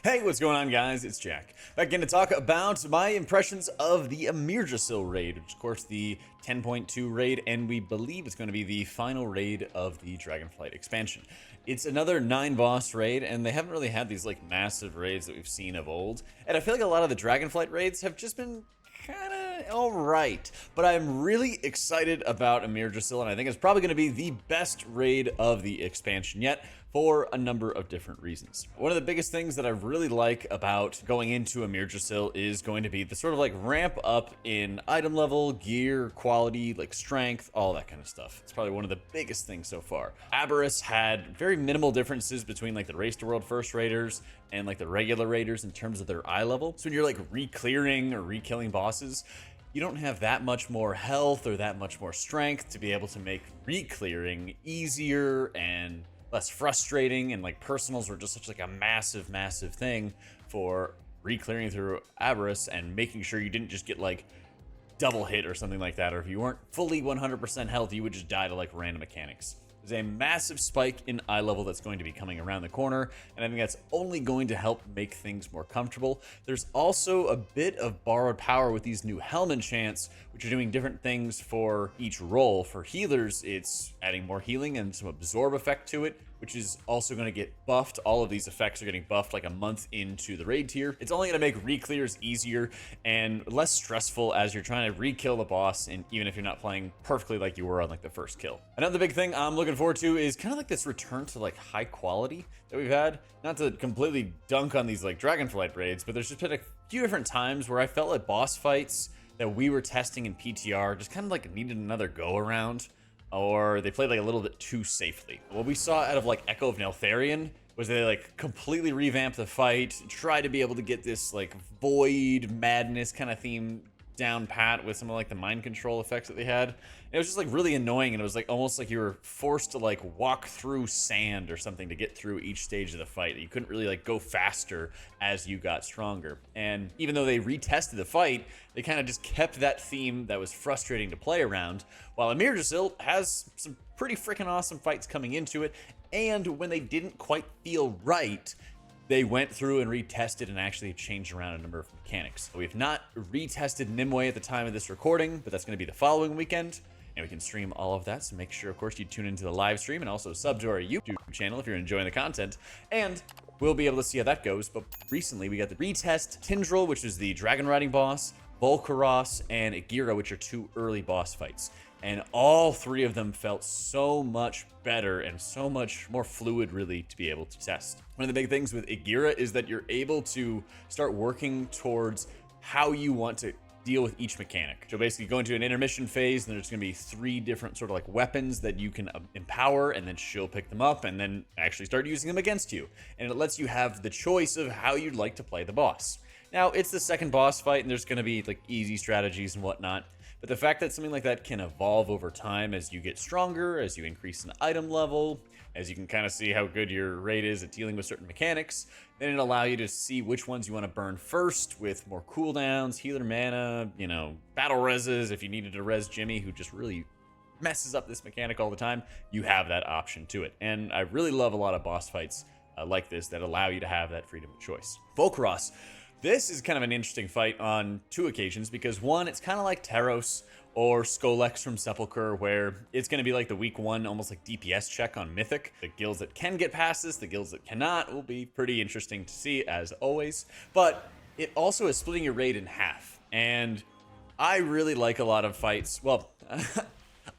Hey, what's going on, guys? It's Jack. Back again to talk about my impressions of the Amirdrassil Raid, which is, of course, the 10.2 raid, and we believe it's going to be the final raid of the Dragonflight expansion. It's another 9-boss raid, and they haven't really had these, like, massive raids that we've seen of old. And I feel like a lot of the Dragonflight raids have just been kind of alright, but I'm really excited about Amirdrassil, and I think it's probably going to be the best raid of the expansion yet, for a number of different reasons. One of the biggest things that I really like about going into Amirdrassil is going to be the sort of like ramp up in item level, gear, quality, like strength, all that kind of stuff. It's probably one of the biggest things so far. Aberrus had very minimal differences between like the Race to World First Raiders and like the regular raiders in terms of their eye level. So when you're like re-clearing or re-killing bosses, you don't have that much more health or that much more strength to be able to make re-clearing easier and less frustrating, and like personals were just such like a massive thing for re-clearing through Aberrus and making sure you didn't just get like double hit or something like that, or if you weren't fully 100% health, you would just die to like random mechanics. There's a massive spike in eye level that's going to be coming around the corner, and I think that's only going to help make things more comfortable. There's also a bit of borrowed power with these new helm enchants, which are doing different things for each role. For healers, it's adding more healing and some absorb effect to it, which is also going to get buffed. All of these effects are getting buffed like a month into the raid tier. It's only going to make re-clears easier and less stressful as you're trying to re-kill the boss, and even if you're not playing perfectly like you were on like the first kill. Another big thing I'm looking forward to is kind of like this return to like high quality that we've had. Not to completely dunk on these like Dragonflight raids, but there's just been a few different times where I felt like boss fights that we were testing in PTR just kind of like needed another go around, or they played like a little bit too safely. What we saw out of like Echo of Neltharion was they like completely revamped the fight, tried to be able to get this like void madness kind of theme down pat with some of like the mind control effects that they had. And it was just like really annoying, and it was like almost like you were forced to like walk through sand or something to get through each stage of the fight. You couldn't really like go faster as you got stronger. And even though they retested the fight, they kind of just kept that theme that was frustrating to play around, while Amirdrassil has some pretty freaking awesome fights coming into it. And when they didn't quite feel right, they went through and retested and actually changed around a number of mechanics. We have not retested Nimue at the time of this recording, but that's going to be the following weekend, and we can stream all of that. So make sure, of course, you tune into the live stream and also sub to our YouTube channel if you're enjoying the content, and we'll be able to see how that goes. But recently we got the retest Tindral, which is the dragon riding boss, Volcoross, and Igira, which are 2 early boss fights. And all 3 of them felt so much better and so much more fluid, really, to be able to test. One of the big things with Igira is that you're able to start working towards how you want to deal with each mechanic. So basically go into an intermission phase, and there's going to be 3 different sort of like weapons that you can empower, and then she'll pick them up and then actually start using them against you. And it lets you have the choice of how you'd like to play the boss. Now, it's the second boss fight, and there's going to be like easy strategies and whatnot. But the fact that something like that can evolve over time as you get stronger, as you increase in item level, as you can kind of see how good your raid is at dealing with certain mechanics, then it'll allow you to see which ones you want to burn first with more cooldowns, healer mana, you know, battle reses. If you needed to res Jimmy, who just really messes up this mechanic all the time, you have that option to it. And I really love a lot of boss fights like this that allow you to have that freedom of choice. Volcoross. This is kind of an interesting fight on 2 occasions, because one, it's kind of like Teros or Skolex from Sepulchre, where it's going to be like the week 1, almost like DPS check on Mythic. The guilds that can get past this, the guilds that cannot, will be pretty interesting to see, as always. But it also is splitting your raid in half, and I really like a lot of fights. Well,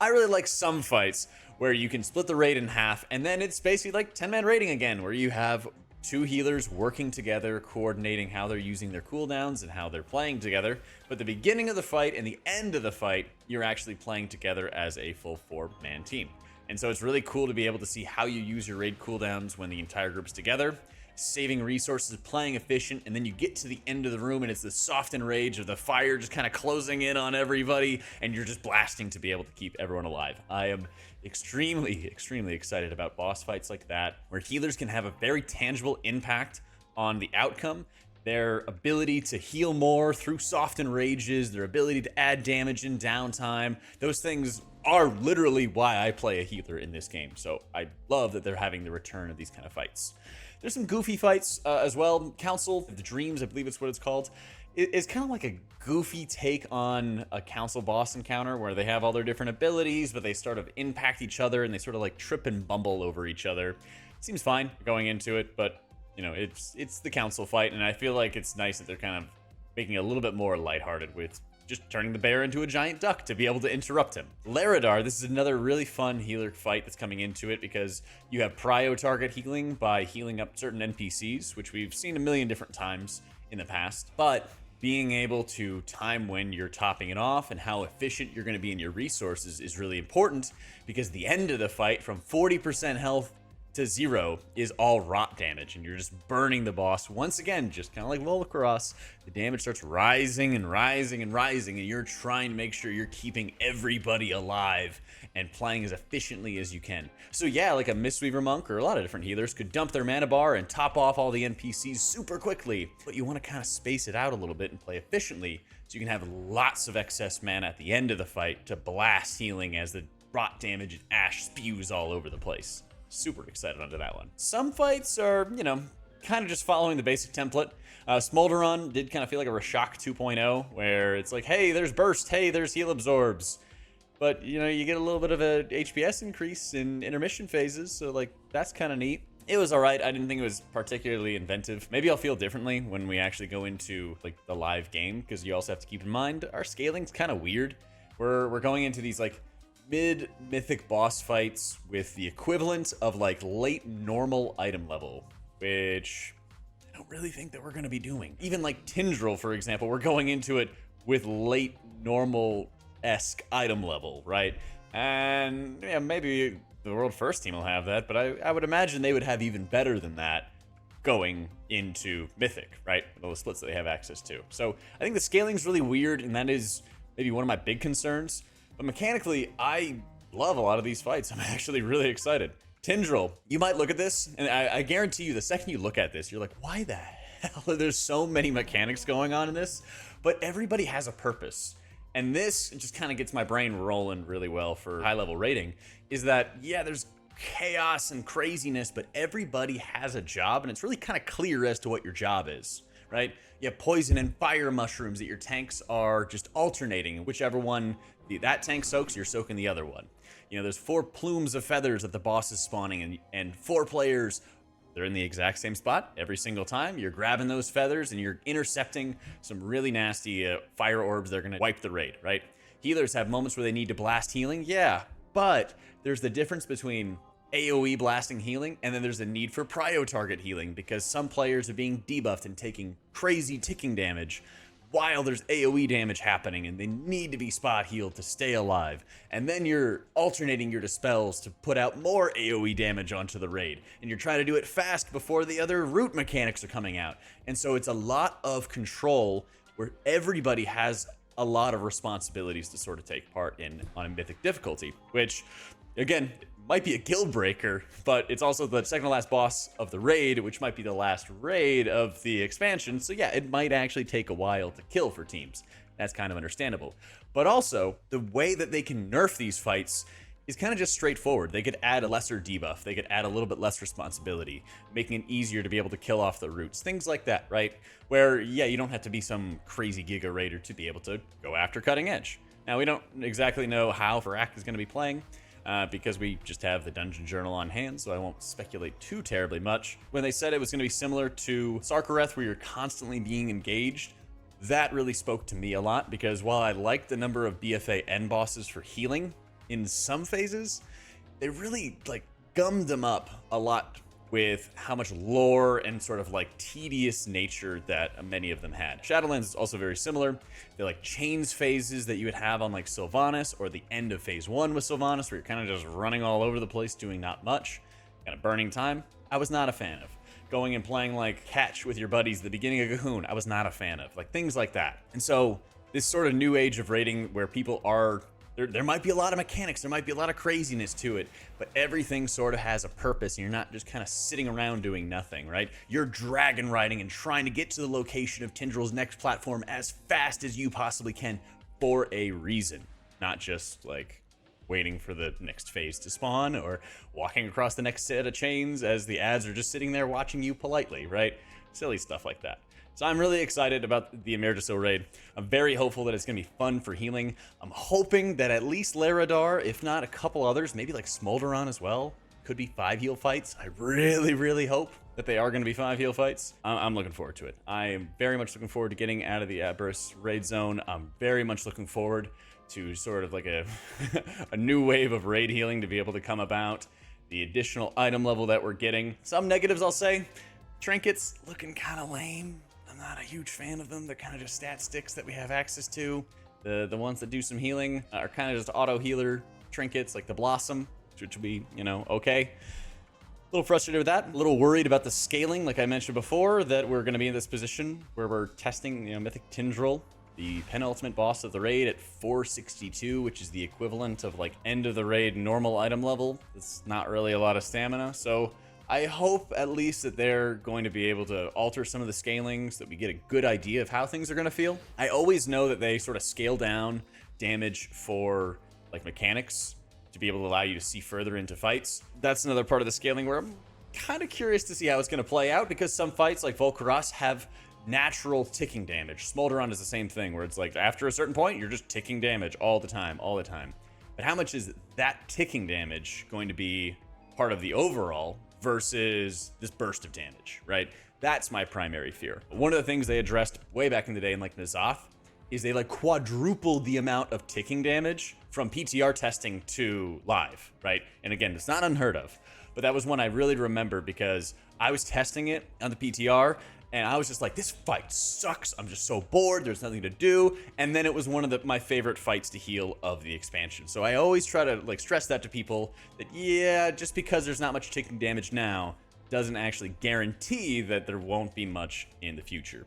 I really like some fights where you can split the raid in half, and then it's basically like 10-man raiding again, where you have 2 healers working together, coordinating how they're using their cooldowns and how they're playing together. But the beginning of the fight and the end of the fight, you're actually playing together as a full 4-man team. And so it's really cool to be able to see how you use your raid cooldowns when the entire group's together, saving resources, playing efficient, and then you get to the end of the room and it's the soft enrage of the fire just kind of closing in on everybody, and you're just blasting to be able to keep everyone alive. I am extremely excited about boss fights like that, where healers can have a very tangible impact on the outcome. Their ability to heal more through soft enrages, their ability to add damage in downtime, those things are literally why I play a healer in this game. So I love that they're having the return of these kind of fights. There's some goofy fights as well. Council of the Dreams, I believe it's what it's called. It's kind of like a goofy take on a council boss encounter where they have all their different abilities, but they sort of impact each other and they sort of like trip and bumble over each other. Seems fine going into it, but you know, it's the council fight, and I feel like it's nice that they're kind of making it a little bit more lighthearted with just turning the bear into a giant duck to be able to interrupt him. Larodar, this is another really fun healer fight that's coming into it because you have prio target healing by healing up certain NPCs, which we've seen a million different times in the past, but being able to time when you're topping it off and how efficient you're going to be in your resources is really important, because the end of the fight from 40% health to 0 is all rot damage, and you're just burning the boss once again, just kind of like Volcoross. The damage starts rising and rising and rising, and you're trying to make sure you're keeping everybody alive and playing as efficiently as you can. So yeah, like a Mistweaver Monk or a lot of different healers could dump their mana bar and top off all the NPCs super quickly, but you want to kind of space it out a little bit and play efficiently so you can have lots of excess mana at the end of the fight to blast healing as the rot damage and ash spews all over the place. Super excited onto that one. Some fights are, you know, kind of just following the basic template. Smolderon did kind of feel like a Fyrakk 2.0, where it's like, hey, there's burst, hey, there's heal absorbs. But, you know, you get a little bit of a HPS increase in intermission phases, so, like, that's kind of neat. It was alright. I didn't think it was particularly inventive. Maybe I'll feel differently when we actually go into, like, the live game, because you also have to keep in mind our scaling's kind of weird. We're going into these, like, mid-mythic boss fights with the equivalent of, like, late normal item level, which I don't really think that we're going to be doing. Even, like, Tindral, for example, we're going into it with late normal-esque item level, right? And yeah, maybe the world first team will have that, but I would imagine they would have even better than that going into Mythic, right? With all the splits that they have access to. So I think the scaling's really weird, and that is maybe one of my big concerns. But mechanically, I love a lot of these fights. I'm actually really excited. Tindral, you might look at this, and I guarantee you the second you look at this, you're like, why the hell? There's so many mechanics going on in this, but everybody has a purpose. And this just kind of gets my brain rolling really well for high-level rating, is that, yeah, there's chaos and craziness, but everybody has a job, and it's really kind of clear as to what your job is, right? You have poison and fire mushrooms that your tanks are just alternating, and whichever one that tank soaks, you're soaking the other one. You know, there's 4 plumes of feathers that the boss is spawning, and 4 players, they're in the exact same spot every single time. You're grabbing those feathers and you're intercepting some really nasty fire orbs that are going to wipe the raid, right? Healers have moments where they need to blast healing, yeah, but there's the difference between AoE blasting healing and then there's a need for prio target healing, because some players are being debuffed and taking crazy ticking damage while there's AoE damage happening, and they need to be spot healed to stay alive. And then you're alternating your dispels to put out more AoE damage onto the raid, and you're trying to do it fast before the other root mechanics are coming out. And so it's a lot of control where everybody has a lot of responsibilities to sort of take part in on a mythic difficulty, which, again, might be a guild breaker, but it's also the second to last boss of the raid, which might be the last raid of the expansion. So yeah, it might actually take a while to kill for teams. That's kind of understandable. But also, the way that they can nerf these fights is kind of just straightforward. They could add a lesser debuff. They could add a little bit less responsibility, making it easier to be able to kill off the roots. Things like that, right? Where, yeah, you don't have to be some crazy Giga Raider to be able to go after Cutting Edge. Now, we don't exactly know how Fyrakk is going to be playing, because we just have the Dungeon Journal on hand, so I won't speculate too terribly much. When they said it was going to be similar to Sarkareth, where you're constantly being engaged, that really spoke to me a lot, because while I liked the number of BFA end bosses for healing in some phases, they really, like, gummed them up a lot with how much lore and sort of like tedious nature that many of them had. Shadowlands is also very similar. They're like chains phases that you would have on like Sylvanas, or the end of phase 1 with Sylvanas, where you're kind of just running all over the place doing not much, kind of burning time. I was not a fan of. Going and playing like catch with your buddies at the beginning of Cahoon, I was not a fan of. Like things like that. And so this sort of new age of raiding where people are, there might be a lot of mechanics, there might be a lot of craziness to it, but everything sort of has a purpose, and you're not just kind of sitting around doing nothing, right? You're dragon riding and trying to get to the location of Tindral's next platform as fast as you possibly can for a reason, not just like waiting for the next phase to spawn, or walking across the next set of chains as the ads are just sitting there watching you politely, right? Silly stuff like that. So I'm really excited about the Amirdrassil Raid. I'm very hopeful that it's going to be fun for healing. I'm hoping that at least Larodar, if not a couple others, maybe like Smolderon as well, could be 5 heal fights. I really hope that they are going to be 5 heal fights. I'm looking forward to it. I am very much looking forward to getting out of the Abyss raid zone. I'm very much looking forward to sort of like a, a new wave of raid healing to be able to come about. The additional item level that we're getting. Some negatives, I'll say. Trinkets looking kind of lame. I'm not a huge fan of them. They're kind of just stat sticks that we have access to. The ones that do some healing are kind of just auto healer trinkets, like the Blossom, which will be, you know, okay. A little frustrated with that. A little worried about the scaling, like I mentioned before, that we're going to be in this position where we're testing, you know, Mythic Tindral, the penultimate boss of the raid, at 462, which is the equivalent of like end of the raid normal item level. It's not really a lot of stamina, so I hope at least that they're going to be able to alter some of the scalings, that we get a good idea of how things are going to feel. I always know that they sort of scale down damage for like mechanics to be able to allow you to see further into fights. That's another part of the scaling where I'm kind of curious to see how it's going to play out, because some fights like Volcoross have natural ticking damage. Smolderon is the same thing, where it's like after a certain point, you're just ticking damage all the time. But how much is that ticking damage going to be part of the overall versus this burst of damage, right? That's my primary fear. One of the things they addressed way back in the day in like N'Zoth is they like quadrupled the amount of ticking damage from PTR testing to live, right? And again, it's not unheard of, but that was one I really remember because I was testing it on the PTR and I was just like, this fight sucks. I'm just so bored. There's nothing to do. And then it was one of my favorite fights to heal of the expansion. So I always try to like stress that to people that, yeah, just because there's not much ticking damage now doesn't actually guarantee that there won't be much in the future.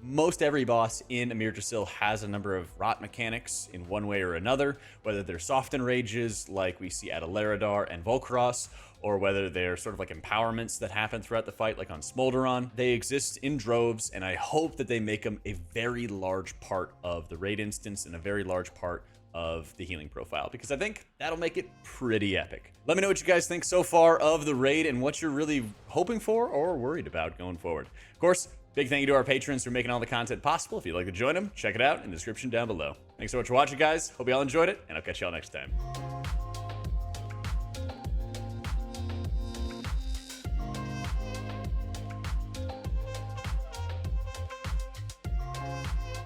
Most every boss in Amirdrassil has a number of rot mechanics in one way or another, whether they're soften rages like we see at Larodar and Volcoross, or whether they're sort of like empowerments that happen throughout the fight like on Smolderon. They exist in droves, and I hope that they make them a very large part of the raid instance and a very large part of the healing profile, because I think that'll make it pretty epic. Let me know what you guys think so far of the raid and what you're really hoping for or worried about going forward. Of course, big thank you to our patrons for making all the content possible. If you'd like to join them, check it out in the description down below. Thanks so much for watching, guys. Hope you all enjoyed it, and I'll catch y'all next time.